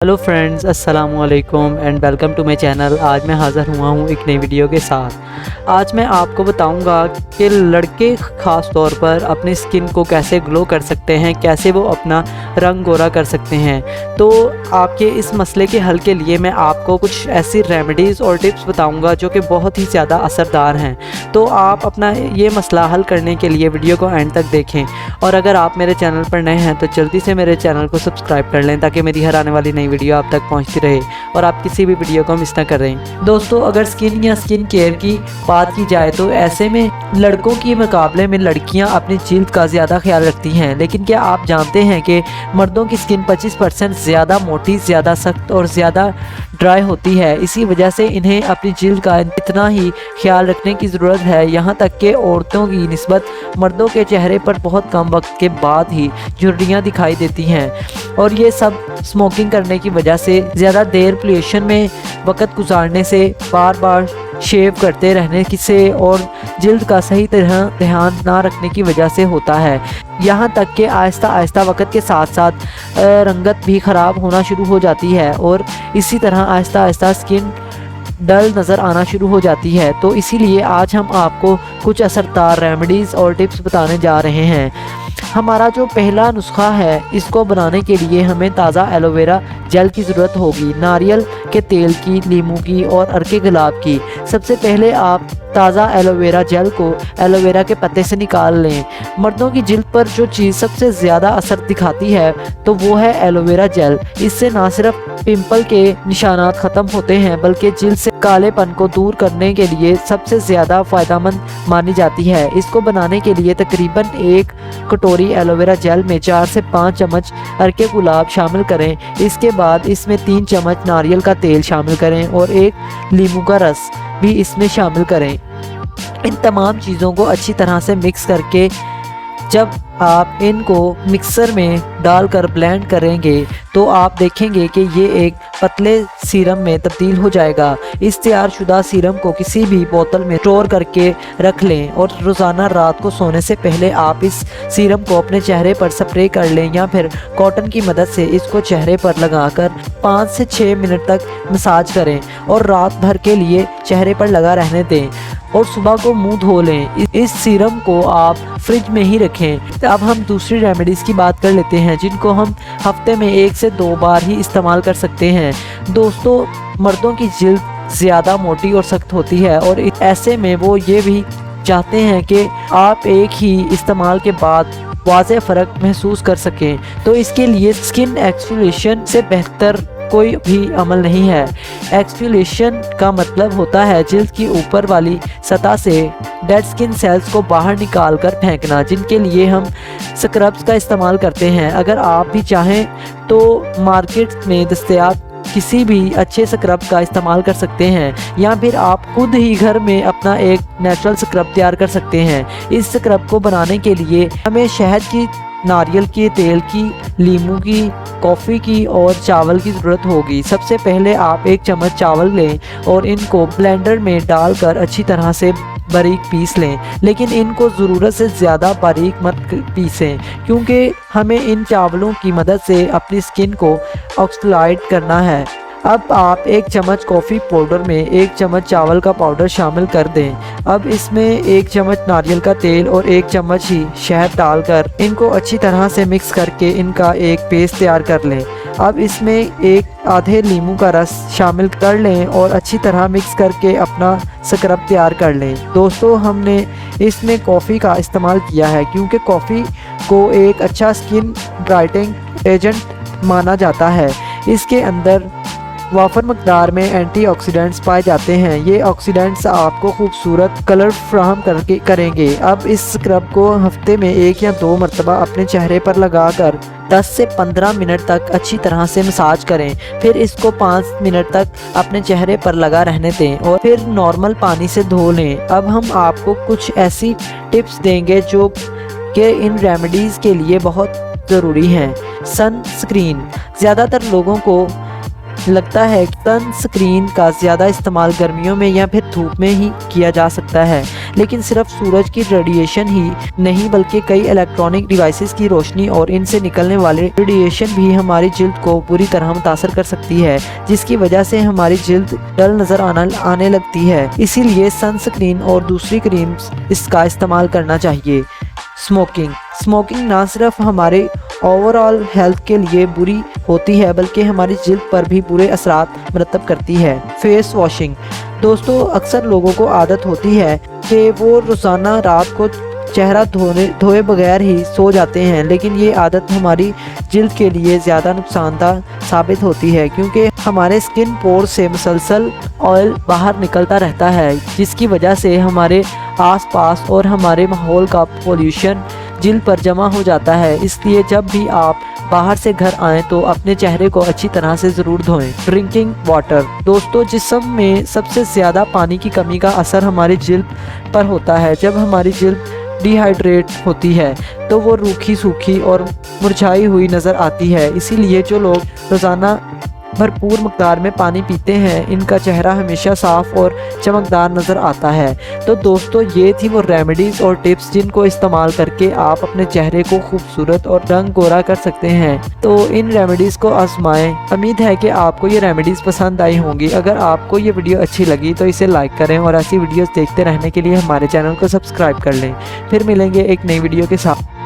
Hello friends, अस्सलाम वालेकुम and welcome to my channel. आज मैं हाज़िर हुआ हूँ एक नई वीडियो के साथ। आज मैं आपको बताऊँगा कि लड़के ख़ास तौर पर अपनी स्किन को कैसे ग्लो कर सकते हैं, कैसे वो अपना रंग गोरा कर सकते हैं। तो आपके इस मसले के हल के लिए मैं आपको कुछ ऐसी रेमेडीज़ और टिप्स बताऊँगा जो कि बहुत ही ज़्यादा असरदार हैं। तो आप अपना ये मसला हल करने के लिए वीडियो को एंड तक देखें, और अगर आप मेरे चैनल पर नए हैं तो जल्दी से मेरे चैनल को सब्सक्राइब कर लें ताकि मेरी हर आने वाली नई वीडियो आप तक पहुंचती रहे और आप किसी भी वीडियो को मिस ना करें। दोस्तों, अगर स्किन या स्किन केयर की बात की जाए तो ऐसे में लड़कों के मुकाबले में लड़कियां अपनी जिल्द का ज़्यादा ख्याल रखती हैं। लेकिन क्या आप जानते हैं कि मर्दों की स्किन 25% ज़्यादा मोटी, ज़्यादा सख्त और ज़्यादा ड्राई होती है। इसी वजह से इन्हें अपनी जिल्द का इतना ही ख्याल रखने की ज़रूरत है। यहाँ तक कि औरतों की निस्बत मर्दों के चेहरे पर बहुत कम वक्त के बाद ही झुर्रियाँ दिखाई देती हैं, और ये सब स्मोकिंग करने की वजह से, ज़्यादा देर पोल्यूशन में वक्त गुजारने से, बार बार शेव करते रहने से और जिल्द का सही तरह ध्यान ना रखने की वजह से होता है। यहाँ तक कि आहिस्ता आहिस्ता वक्त के साथ साथ रंगत भी ख़राब होना शुरू हो जाती है, और इसी तरह आहिस्ता आहिस्ता स्किन डल नज़र आना शुरू हो जाती है। तो इसीलिए आज हम आपको कुछ असरदार रेमेडीज़ और टिप्स बताने जा रहे हैं। हमारा जो पहला नुस्खा है, इसको बनाने के लिए हमें ताज़ा एलोवेरा जेल की ज़रूरत होगी, नारियल के तेल की, नींबू की और अरके गुलाब की। सबसे पहले आप ताज़ा एलोवेरा जेल को एलोवेरा के पत्ते से निकाल लें। मर्दों की जिल्द पर जो चीज़ सबसे ज़्यादा असर दिखाती है तो वो है एलोवेरा जेल। इससे ना सिर्फ पिंपल के निशानात ख़त्म होते हैं बल्कि जिल्द से कालेपन को दूर करने के लिए सबसे ज़्यादा फ़ायदेमंद मानी जाती है। इसको बनाने के लिए तकरीबन 1 कटोरी एलोवेरा जेल में 4 से 5 चम्मच अरके गुलाब शामिल करें। इसके बाद इसमें 3 चम्मच नारियल का तेल शामिल करें और 1 नींबू का रस भी इसमें शामिल करें। इन तमाम चीज़ों को अच्छी तरह से मिक्स करके जब आप इनको मिक्सर में डालकर ब्लेंड करेंगे तो आप देखेंगे कि ये एक पतले सीरम में तब्दील हो जाएगा। इस तैयारशुदा सीरम को किसी भी बोतल में स्टोर करके रख लें, और रोज़ाना रात को सोने से पहले आप इस सीरम को अपने चेहरे पर स्प्रे कर लें, या फिर कॉटन की मदद से इसको चेहरे पर लगाकर 5 से 6 मिनट तक मसाज करें और रात भर के लिए चेहरे पर लगा रहने दें, और सुबह को मुंह धो लें। इस सीरम को आप फ्रिज में ही रखें। अब हम दूसरी रेमेडीज़ की बात कर लेते हैं जिनको हम हफ्ते में 1 से 2 बार ही इस्तेमाल कर सकते हैं। दोस्तों, मर्दों की जिल्द ज़्यादा मोटी और सख्त होती है, और ऐसे में वो ये भी चाहते हैं कि आप एक ही इस्तेमाल के बाद वाज़ेह फ़र्क महसूस कर सकें। तो इसके लिए स्किन एक्सफोलिएशन से बेहतर कोई भी अमल नहीं है। एक्सफोलिएशन का मतलब होता है जिल्द की ऊपर वाली सतह से डेड स्किन सेल्स को बाहर निकाल कर फेंकना, जिनके लिए हम स्क्रब्स का इस्तेमाल करते हैं। अगर आप भी चाहें तो मार्केट में दस्तयाब किसी भी अच्छे स्क्रब का इस्तेमाल कर सकते हैं, या फिर आप खुद ही घर में अपना एक नेचुरल स्क्रब तैयार कर सकते हैं। इस स्क्रब को बनाने के लिए हमें शहद की, नारियल के तेल की, नींबू की, कॉफ़ी की और चावल की ज़रूरत होगी। सबसे पहले आप 1 चम्मच चावल लें और इनको ब्लेंडर में डालकर अच्छी तरह से बारीक पीस लें, लेकिन इनको ज़रूरत से ज़्यादा बारीक मत पीसें, क्योंकि हमें इन चावलों की मदद से अपनी स्किन को ऑक्सीडाइज करना है। अब आप 1 चम्मच कॉफ़ी पाउडर में 1 चम्मच चावल का पाउडर शामिल कर दें। अब इसमें 1 चम्मच नारियल का तेल और 1 चम्मच ही शहद डालकर इनको अच्छी तरह से मिक्स करके इनका एक पेस्ट तैयार कर लें। अब इसमें 1 आधे नींबू का रस शामिल कर लें और अच्छी तरह मिक्स करके अपना स्क्रब तैयार कर लें। दोस्तों, हमने इसमें कॉफ़ी का इस्तेमाल किया है क्योंकि कॉफ़ी को एक अच्छा स्किन ब्राइटनिंग एजेंट माना जाता है। इसके अंदर वाफर मकदार में एंटीऑक्सीडेंट्स पाए जाते हैं। ये ऑक्सीडेंट्स आपको खूबसूरत कलर फ्राहम करेंगे। अब इस स्क्रब को हफ्ते में 1 या 2 मरतबा अपने चेहरे पर लगाकर 10 से 15 मिनट तक अच्छी तरह से मसाज करें। फिर इसको 5 मिनट तक अपने चेहरे पर लगा रहने दें और फिर नॉर्मल पानी से धो लें। अब हम आपको कुछ ऐसी टिप्स देंगे जो कि इन रेमेडीज़ के लिए बहुत ज़रूरी हैं। सनस्क्रीन। ज़्यादातर लोगों को लगता है कि सनस्क्रीन का ज़्यादा इस्तेमाल गर्मियों में या फिर धूप में ही किया जा सकता है, لیکن صرف سورج کی ریڈیشن ہی نہیں بلکہ کئی الیکٹرانک ڈیوائسز کی روشنی اور ان سے نکلنے والے ریڈیشن بھی ہماری جلد کو بری طرح متاثر کر سکتی ہے، جس کی وجہ سے ہماری جلد ڈل نظر آنے لگتی ہے۔ اسی لیے سن سکرین اور دوسری کریمز اس کا استعمال کرنا چاہیے۔ اسموکنگ نہ صرف ہمارے اوورآل ہیلتھ کے لیے بری ہوتی ہے بلکہ ہماری جلد پر بھی برے اثرات مرتب کرتی ہے۔ فیس واشنگ دوستو، اکثر لوگوں کو عادت ہوتی ہے کہ وہ روزانہ رات کو چہرہ دھوئے بغیر ہی سو جاتے ہیں، لیکن یہ عادت ہماری جلد کے لیے زیادہ نقصان دہ ثابت ہوتی ہے کیونکہ ہمارے سکن پور سے مسلسل آئل باہر نکلتا رہتا ہے، جس کی وجہ سے ہمارے آس پاس اور ہمارے ماحول کا پولوشن جلد پر جمع ہو جاتا ہے۔ اس لیے جب بھی آپ باہر سے گھر آئیں تو اپنے چہرے کو اچھی طرح سے ضرور دھوئیں۔ ڈرنکنگ واٹر دوستو، جسم میں سب سے زیادہ پانی کی کمی کا اثر ہماری جلد پر ہوتا ہے۔ جب ہماری جلد ڈی ہائیڈریٹ ہوتی ہے تو وہ روکھی سوکھی اور مرجھائی ہوئی نظر آتی ہے۔ اسی لیے جو لوگ روزانہ بھرپور مقدار میں پانی پیتے ہیں ان کا چہرہ ہمیشہ صاف اور چمکدار نظر آتا ہے۔ تو دوستو، یہ تھی وہ ریمیڈیز اور ٹپس جن کو استعمال کر کے آپ اپنے چہرے کو خوبصورت اور رنگ گورا کر سکتے ہیں۔ تو ان ریمیڈیز کو آزمائیں۔ امید ہے کہ آپ کو یہ ریمیڈیز پسند آئی ہوں گی۔ اگر آپ کو یہ ویڈیو اچھی لگی تو اسے لائک کریں اور ایسی ویڈیوز دیکھتے رہنے کے لیے ہمارے چینل کو سبسکرائب کر لیں۔ پھر ملیں گے ایک نئی ویڈیو کے ساتھ۔